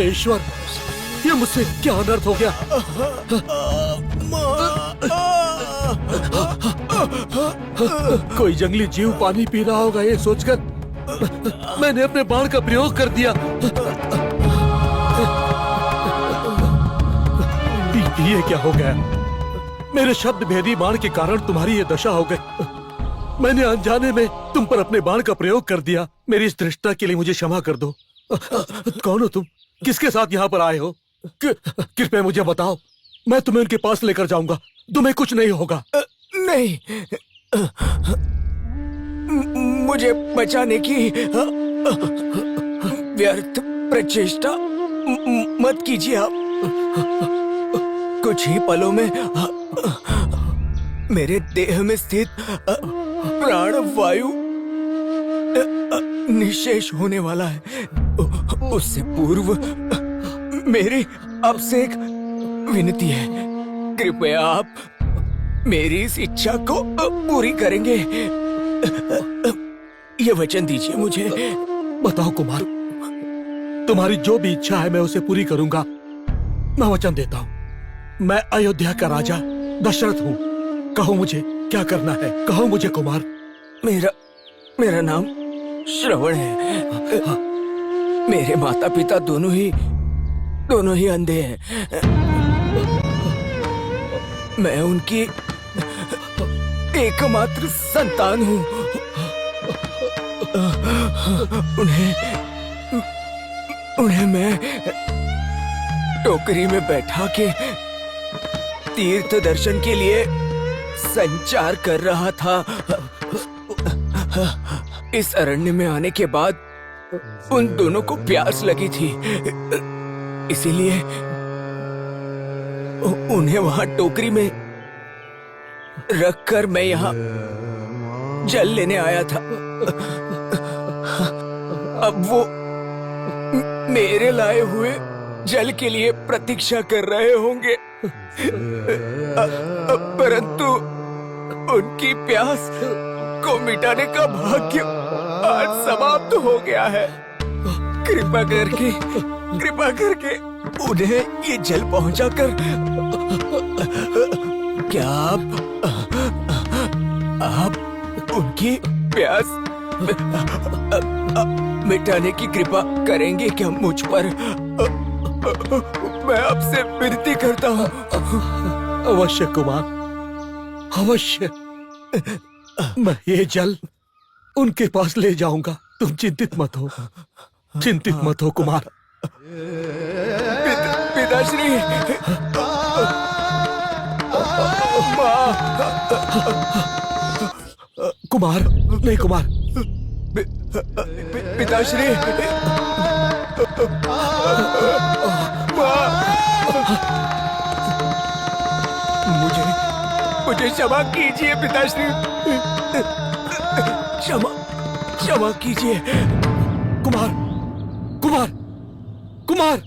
ईश्वर, ये मुझसे क्या अनर्थ हो गया? कोई जंगली जीव पानी पी रहा होगा ये सोचकर मैंने अपने बाण का प्रयोग कर दिया। ये क्या हो गया? मेरे शब्द भेदी बाण के कारण तुम्हारी ये दशा हो गई। मैंने अनजाने में तुम पर अपने बाण का प्रयोग कर दिया। मेरी इस धृष्टता के लिए मुझे क्षमा कर दो। कौन हो तुम? किसके साथ यहाँ पर आए हो? कृपया मुझे बताओ, मैं तुम्हें उनके पास लेकर जाऊंगा। तुम्हें कुछ नहीं होगा। नहीं, मुझे बचाने की व्यर्थ प्रचेष्टा मत कीजिए आप। कुछ ही पलों में मेरे देह में स्थित प्राण वायु निशेष होने वाला है। उससे पूर्व मेरी आपसे एक विनती है, कृपया आप मेरी इस इच्छा को पूरी करेंगे। ये वचन दीजिए मुझे। बताओ कुमार, तुम्हारी जो भी इच्छा है मैं उसे पूरी करूंगा। मैं वचन देता हूँ। मैं अयोध्या का राजा दशरथ हूँ। कहो मुझे क्या करना है, कहो मुझे कुमार। मेरा नाम श्रवण है। मेरे माता पिता दोनों ही अंधे हैं। मैं उनकी एकमात्र संतान हूँ। उन्हें मैं टोकरी में बैठा के तीर्थ दर्शन के लिए संचार कर रहा था। इस अरण्य में आने के बाद उन दोनों को प्यास लगी थी, इसीलिए उन्हें वहां टोकरी में रखकर मैं यहाँ जल लेने आया था। अब वो मेरे लाए हुए जल के लिए प्रतीक्षा कर रहे होंगे, परंतु उनकी प्यास को मिटाने का भाग्य आज समाप्त हो गया है। कृपा करके उन्हें ये जल पहुंचाकर क्या आप उनकी प्यास मिटाने की कृपा करेंगे क्या मुझ पर? मैं आपसे विनती करता हूँ। अवश्य कुमार, अवश्य। मैं ये जल उनके पास ले जाऊंगा। तुम चिंतित मत हो कुमार। पिताश्री, कुमार, नहीं कुमार। पिताश्री, मुझे क्षमा कीजिए पिताश्री। क्षमा कीजिए। कुमार, कुमार, कुमार।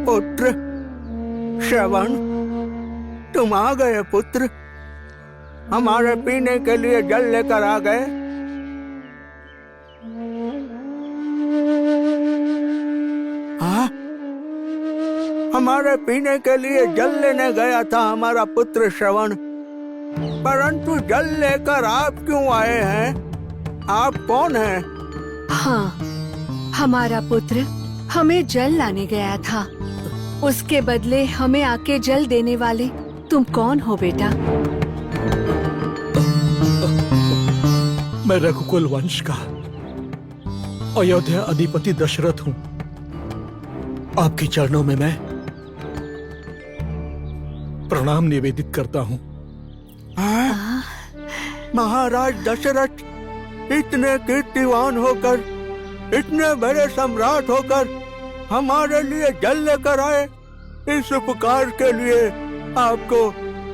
पुत्र श्रवण, तुम आ गए पुत्र। हमारे पीने के लिए जल लेकर आ गए। हाँ, हमारे पीने के लिए जल लेने गया था हमारा पुत्र श्रवण, परंतु जल लेकर आप क्यों आए हैं? आप कौन हैं? हाँ, हमारा पुत्र हमें जल लाने गया था। उसके बदले हमें आके जल देने वाले तुम कौन हो बेटा? मैं रघुकुल वंश का अयोध्या अधिपति दशरथ हूँ। आपके चरणों में मैं प्रणाम निवेदित करता हूँ। महाराज दशरथ इतने कीर्तिवान होकर, इतने बड़े सम्राट होकर हमारे लिए जल लेकर आए। इस उपकार के लिए आपको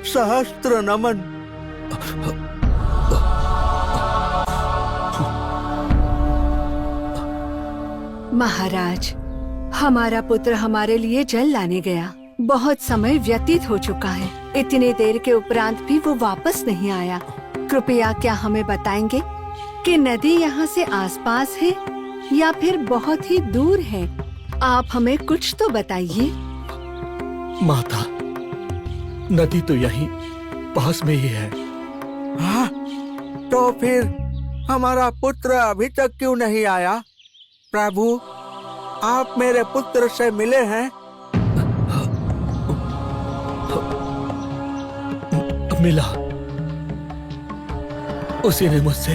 सहस्त्र नमन। महाराज, हमारा पुत्र हमारे लिए जल लाने गया। बहुत समय व्यतीत हो चुका है। इतने देर के उपरांत भी वो वापस नहीं आया। कृपया क्या हमें बताएंगे कि नदी यहाँ से आसपास है या फिर बहुत ही दूर है? आप हमें कुछ तो बताइए। माता, नदी तो यहीं पास में ही है। हाँ, तो फिर हमारा पुत्र अभी तक क्यों नहीं आया? प्रभु, आप मेरे पुत्र से मिले हैं? मिला। उसी ने मुझसे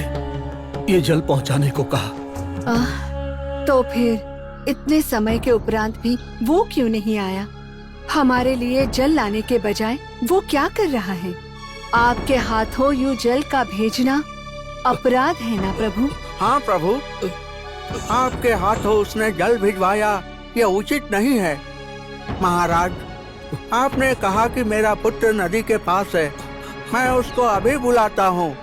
ये जल पहुंचाने को कहा। तो फिर इतने समय के उपरांत भी वो क्यों नहीं आया? हमारे लिए जल लाने के बजाय वो क्या कर रहा है? आपके हाथों यूं जल का भेजना अपराध है ना प्रभु? हाँ प्रभु, आपके हाथों उसने जल भिजवाया, ये उचित नहीं है। महाराज, आपने कहा कि मेरा पुत्र नदी के पास है। मैं उसको अभी बुलाता हूँ।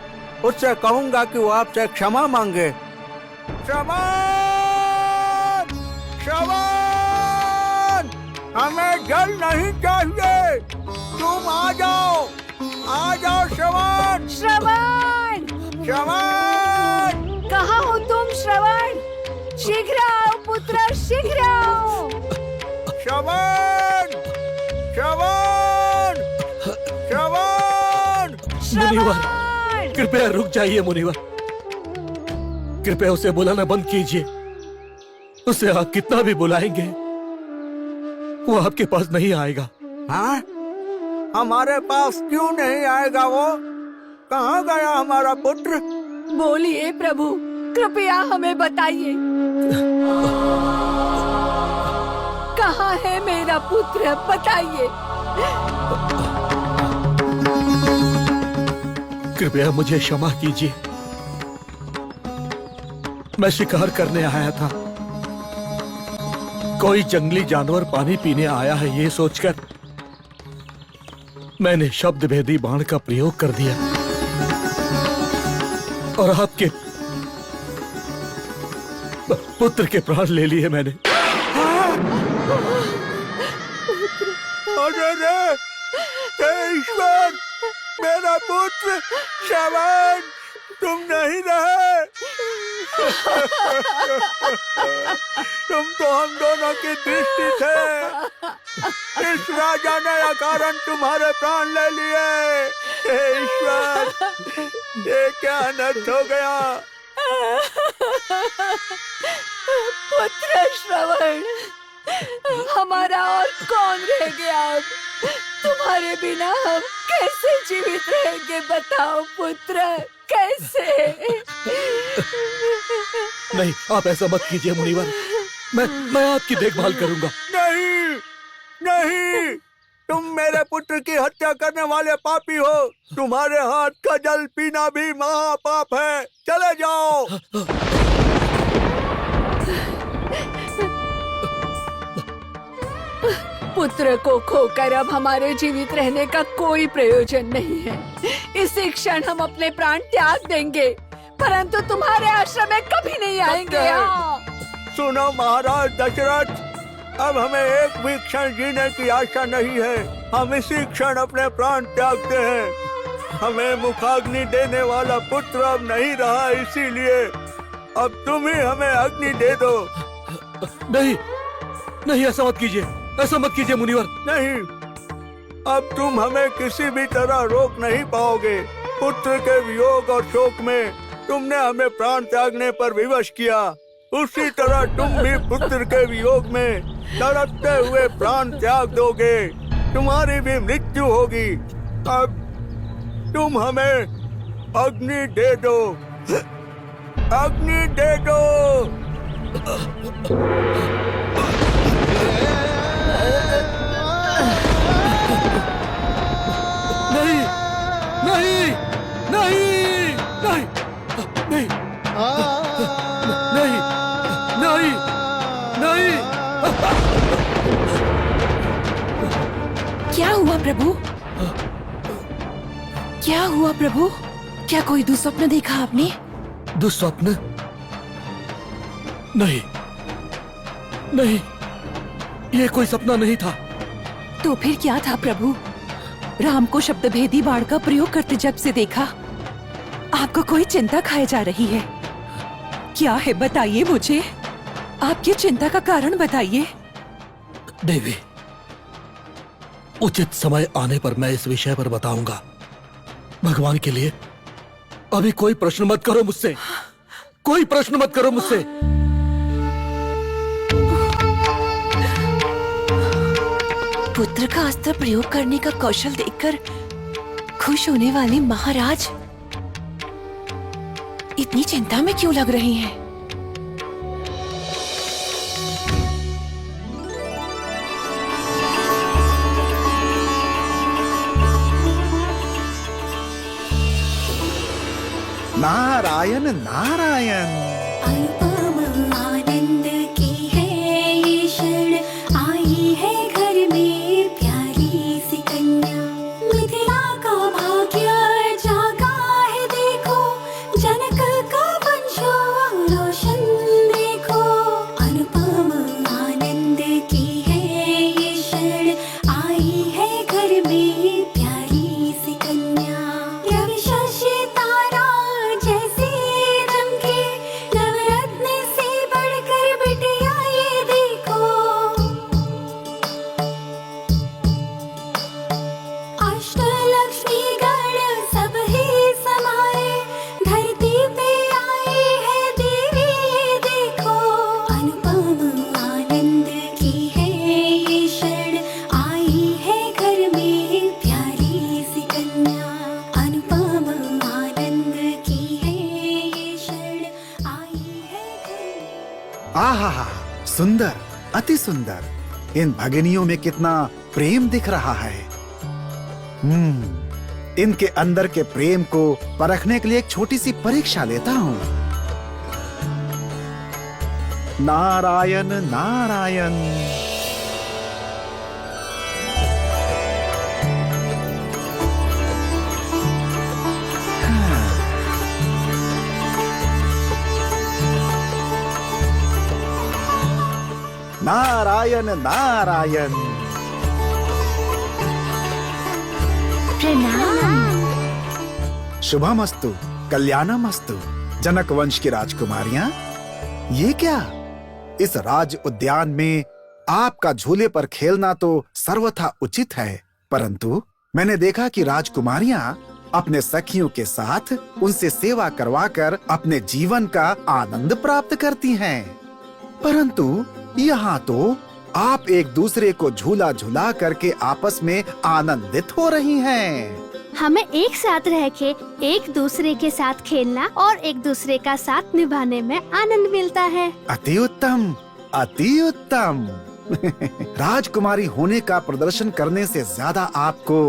उससे कहूँगा कि वो आपसे क्षमा मांगे। श्रवण! श्रवण! हमें जल नहीं चाहिए। तुम आ जाओ श्रवण! श्रवण! श्रवण! कहाँ हो तुम श्रवण? शीघ्र आओ पुत्र, शीघ्र आओ। श्रवण! श्रवण! श्रवण! मुनिवर, कृपया रुक जाइए। मुनिवर, कृपया उसे बुलाना बंद कीजिए। उसे आप कितना भी बुलाएंगे वो आपके पास नहीं आएगा। हाँ? हमारे पास क्यों नहीं आएगा वो? कहाँ गया हमारा पुत्र? बोलिए प्रभु, कृपया हमें बताइए। कहाँ है मेरा पुत्र? बताइए। कृपया मुझे क्षमा कीजिए। मैं शिकार करने आया था। कोई जंगली जानवर पानी पीने आया है ये सोचकर मैंने शब्द भेदी बाण का प्रयोग कर दिया और आपके पुत्र के प्राण ले लिए मैंने। अरे रे! हे ईश्वर! मेरा पुत्र श्रवण, तुम नहीं रहे। तुम तो हम दोनों की दृष्टि थे। इस राजा ने अकारण तुम्हारे प्राण ले लिए। हे ईश्वर, ये क्या अनर्थ हो गया? पुत्र श्रवण, हमारा और कौन रह गया अब? तुम्हारे बिना हम कैसे जीवित रहेंगे? बताओ पुत्र, कैसे? नहीं, आप ऐसा मत कीजिए मुनिवर। मैं आपकी देखभाल करूंगा। नहीं, नहीं, तुम मेरे पुत्र की हत्या करने वाले पापी हो। तुम्हारे हाथ का जल पीना भी महापाप है। चले जाओ। पुत्र को खोकर अब हमारे जीवित रहने का कोई प्रयोजन नहीं है। इसी क्षण हम अपने प्राण त्याग देंगे, परंतु तुम्हारे आश्रम में कभी नहीं आएंगे। सुनो महाराज दशरथ, अब हमें एक भी क्षण जीने की आशा नहीं है। हम इसी क्षण अपने प्राण त्यागते हैं। हमें मुखाग्नि देने वाला पुत्र अब नहीं रहा, इसीलिए अब तुम ही हमें अग्नि दे दो। नहीं, नहीं, ऐसा मत कीजिए। ऐसा मत कीजिए मुनिवर। नहीं, अब तुम हमें किसी भी तरह रोक नहीं पाओगे। पुत्र के वियोग और शोक में तुमने हमें प्राण त्यागने पर विवश किया, उसी तरह तुम भी पुत्र के वियोग में तड़पते हुए प्राण त्याग दोगे। तुम्हारी भी मृत्यु होगी। अब तुम हमें अग्नि दे दो। अग्नि दे दो। नहीं, नहीं, नहीं, नहीं, नहीं, नहीं, नहीं, नहीं। क्या हुआ प्रभु? क्या हुआ प्रभु? क्या कोई दुस्वप्न देखा आपने? दुस्वप्न? नहीं, नहीं, ये कोई सपना नहीं था। तो फिर क्या था प्रभु? राम को शब्द भेदी बाण का प्रयोग करते जब से देखा, आपको कोई चिंता खाए जा रही है। क्या है बताइए मुझे, आपकी चिंता का कारण बताइए। देवी, उचित समय आने पर मैं इस विषय पर बताऊंगा। भगवान के लिए अभी कोई प्रश्न मत करो मुझसे, कोई प्रश्न मत करो मुझसे। पुत्र का अस्त्र प्रयोग करने का कौशल देखकर खुश होने वाले महाराज इतनी चिंता में क्यों लग रहे हैं? नारायण नारायण। अनुपम आनंद की है ये क्षण, आई है घर में प्यारी सी कन्या। मिथिला का भाग्य जागा है देखो, जनक का वंशो रोशन देखो। अनुपम आनंद की है ये क्षण, आई है घर में प्यारी सी कन्या। रवि शशि तारा जैसे रंगे, नवरत्न से बढ़कर बिटिया ये देखो। अष्टलक्ष्मी गण सब ही समाए, धरती पे आई है देवी ये देखो। अनुपम आनंद की है ये क्षण, आई है घर में प्यारी सी कन्या। अनुपम आनंद की है ये क्षण, आई है घर में। आहा, सुंदर, अति सुंदर। इन भगिनियों में कितना प्रेम दिख रहा है। इनके अंदर के प्रेम को परखने के लिए एक छोटी सी परीक्षा लेता हूँ। नारायण नारायण। नारायण नारायण। शुभमस्तु, कल्याणमस्तु। जनक वंश की राजकुमारियां, ये क्या? इस राज उद्यान में आपका झूले पर खेलना तो सर्वथा उचित है, परंतु मैंने देखा कि राजकुमारियां अपने सखियों के साथ उनसे सेवा करवाकर अपने जीवन का आनंद प्राप्त करती हैं। परंतु यहाँ तो आप एक दूसरे को झूला झूला करके आपस में आनंदित हो रही हैं। हमें एक साथ रह के एक दूसरे के साथ खेलना और एक दूसरे का साथ निभाने में आनंद मिलता है। अति उत्तम, अति उत्तम। राजकुमारी होने का प्रदर्शन करने से ज्यादा आपको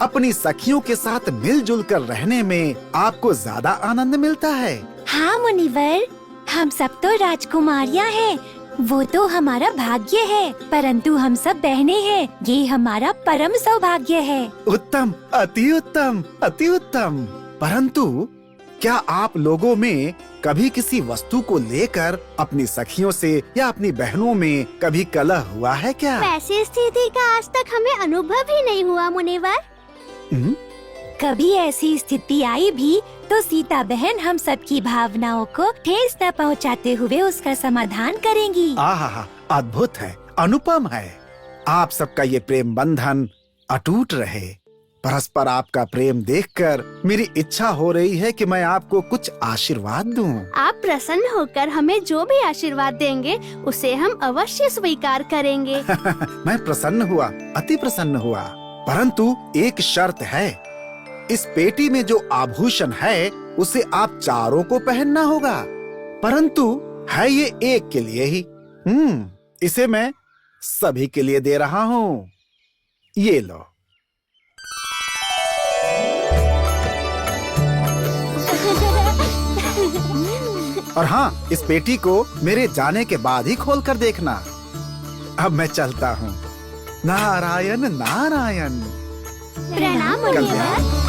अपनी सखियों के साथ मिलजुल कर रहने में आपको ज्यादा आनंद मिलता है। हाँ मुनिवर, हम सब तो राजकुमारियाँ हैं, वो तो हमारा भाग्य है, परंतु हम सब बहनें हैं, ये हमारा परम सौभाग्य है। उत्तम, अति उत्तम, अति उत्तम। परंतु क्या आप लोगों में कभी किसी वस्तु को लेकर अपनी सखियों से या अपनी बहनों में कभी कलह हुआ है क्या? वैसी स्थिति का आज तक हमें अनुभव ही नहीं हुआ मुनिवर। कभी ऐसी स्थिति आई भी तो सीता बहन हम सबकी भावनाओं को ठेस न पहुंचाते हुए उसका समाधान करेंगी। आहा, अद्भुत है, अनुपम है। आप सबका ये प्रेम बंधन अटूट रहे। परस्पर आपका प्रेम देखकर मेरी इच्छा हो रही है कि मैं आपको कुछ आशीर्वाद दूं। आप प्रसन्न होकर हमें जो भी आशीर्वाद देंगे उसे हम अवश्य स्वीकार करेंगे। मैं प्रसन्न हुआ, अति प्रसन्न हुआ। परंतु एक शर्त है, इस पेटी में जो आभूषण है उसे आप चारों को पहनना होगा, परंतु है ये एक के लिए ही। इसे मैं सभी के लिए दे रहा हूँ। ये लो। और हाँ, इस पेटी को मेरे जाने के बाद ही खोल कर देखना। अब मैं चलता हूँ। नारायण नारायण। प्रणाम मुनिवर।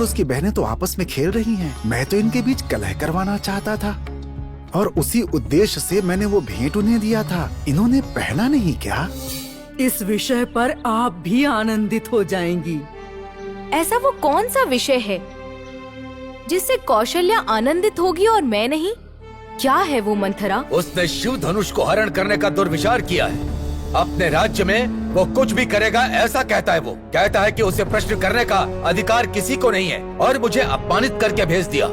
और उसकी बहनें तो आपस में खेल रही हैं। मैं तो इनके बीच कलह करवाना चाहता था और उसी उद्देश्य से मैंने वो भेंट उन्हें दिया था। इन्होंने पहना नहीं क्या? इस विषय पर आप भी आनंदित हो जाएंगी। ऐसा वो कौन सा विषय है जिससे कौशल्या आनंदित होगी और मैं नहीं? क्या है वो मंथरा? उसने शिव धनुष को हरण करने का दुर्विचार किया है। अपने राज्य में वो कुछ भी करेगा ऐसा कहता है। वो कहता है कि उसे प्रश्न करने का अधिकार किसी को नहीं है और मुझे अपमानित करके भेज दिया।